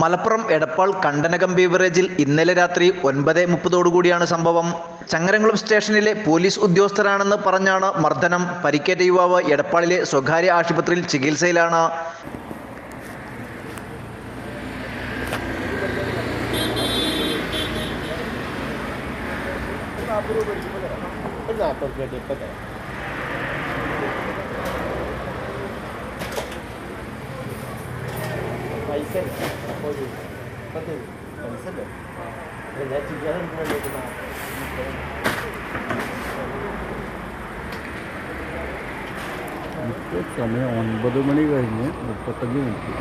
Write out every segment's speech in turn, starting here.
മലപ്പുറം എടപ്പാൾ കണ്ടനകം ബീവറേജിൽ ഇന്നലെ രാത്രി 9:30 സംഭവം. ചങ്ങരംകുളം സ്റ്റേഷനിലെ പോലീസ് ഉദ്യോഗസ്ഥരാണെന്ന് പറഞ്ഞാണ് മർദ്ദനം. പരിക്കേറ്റ യുവാവ് എടപ്പാളിലെ സ്വകാര്യ ആശുപത്രിയിൽ ചികിത്സയിലാണ്. സമയം 9 മണി കഴിഞ്ഞ് 35 മിനിറ്റ്.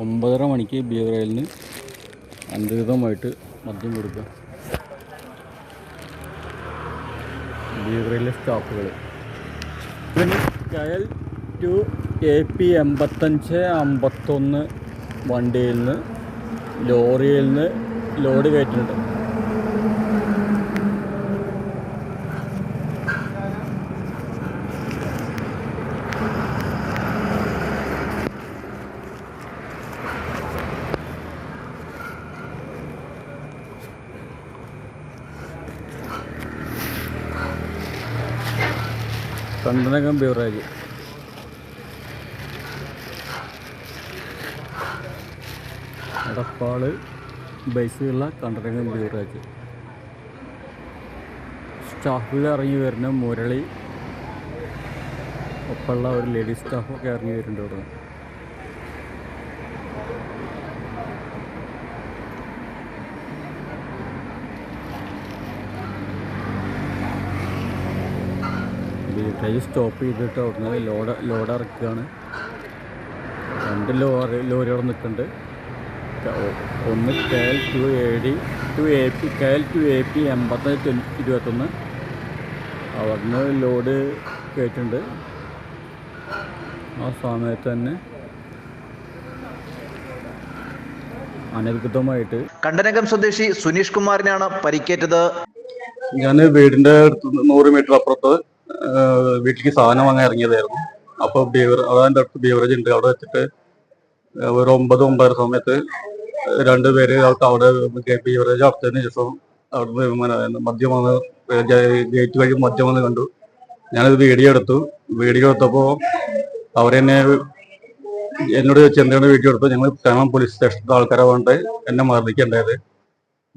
ഒമ്പതര മണിക്ക് ബീവറേജിന് അനധികൃതമായിട്ട് മദ്യം കൊടുക്കുക. ബീവറേജിലെ സ്റ്റാഫുകൾ കയൽ ടു AP 8551 വണ്ടിയിൽ നിന്ന് ലോറിയിൽ നിന്ന് ലോഡ് കയറ്റുന്നുണ്ട്. കണ്ടനകം ബീവറേജ് എടപ്പാള് ബേസിലുള്ള കണ്ടനകം ബീവറേജ്. സ്റ്റാഫിൽ ഇറങ്ങി വരുന്ന മുരളി, ഒപ്പമുള്ള ഒരു ലേഡീസ് സ്റ്റാഫൊക്കെ ഇറങ്ങി വരുന്നുണ്ട് ഇവിടെ. ബീവറേജ് സ്റ്റോപ്പ് ചെയ്തിട്ട് അവിടുന്ന് ലോഡ് ഇറക്കുകയാണ്. 2 ലോറികൾ നിൽക്കുന്നുണ്ട്. ഒന്ന് KL ടു AP 8521 അവിടുന്ന് ലോഡ് കയറ്റുന്നുണ്ട്. ആ സമയത്ത് തന്നെ അനധികൃതമായിട്ട് കണ്ടനകം സ്വദേശി സുനീഷ് കുമാറിനാണ് പരിക്കേറ്റത്. ഞാൻ വീടിൻ്റെ 100 മീറ്റർ അപ്പുറത്ത് വീട്ടിലേക്ക് സാധനം വാങ്ങാൻ ഇറങ്ങിയതായിരുന്നു. അപ്പോൾ അതിൻ്റെ അടുത്ത് ബീവറേജ് ഉണ്ട്. അവിടെ വെച്ചിട്ട് ഒരു 9-9:30 സമയത്ത് 2 പേര് അവിടെ ബീവറേജ് അടച്ചതിന് ശേഷം അവിടുന്ന് മദ്യം വന്ന് ഗേറ്റ് വഴി മദ്യം വന്ന് കണ്ടു. ഞാനത് വീഡിയോ എടുത്തപ്പോൾ അവരെന്നെ എന്നോട് ചോദിച്ചു എന്താണ് വീഡിയോ എടുത്തു. ഞങ്ങൾ തേങ്ങം പോലീസ് സ്റ്റേഷനിലെ ആൾക്കാരെ കൊണ്ട് എന്നെ മർദ്ദിക്കേണ്ടത്.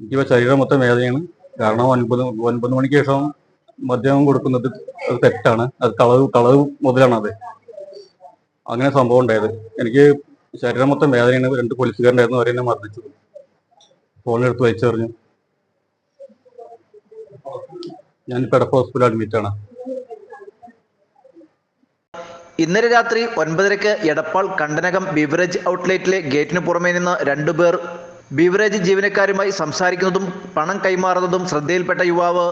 എനിക്ക് ശരീരം മൊത്തം വേദനയാണ്. കാരണം 9 മണിക്ക് ശേഷം മദ്യം കൊടുക്കുന്നത് അത് തെറ്റാണ്. അത് കളവ് മുതലാണത്. അങ്ങനെ സംഭവം ഉണ്ടായത്. എനിക്ക് ശരീരം മൊത്തം വേദനയാണ്. 2 പോലീസുകാരുണ്ടായിരുന്നു. അവരെന്നെ മർദ്ദിച്ചു. ഫോണെടുത്ത് വലിച്ചെറിഞ്ഞു. ഞാനിപ്പോൾ എടപ്പാൾ ഹോസ്പിറ്റലിൽ അഡ്മിറ്റാണ്. ഇന്നലെ രാത്രി 9:30 എടപ്പാൾ കണ്ടനകം ബീവറേജ് ഔട്ട്ലെറ്റിലെ ഗേറ്റിന് പുറമേ നിന്ന് 2 പേർ ബീവറേജ് ജീവനക്കാരുമായി സംസാരിക്കുന്നതും പണം കൈമാറുന്നതും ശ്രദ്ധയിൽപ്പെട്ട യുവാവ്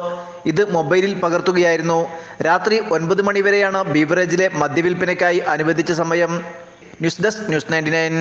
ഇത് മൊബൈലിൽ പകർത്തുകയായിരുന്നു. രാത്രി 9 മണി വരെയാണ് ബീവറേജിലെ മദ്യവിൽപ്പനയ്ക്കായി അനുവദിച്ച സമയം. News desk news 99.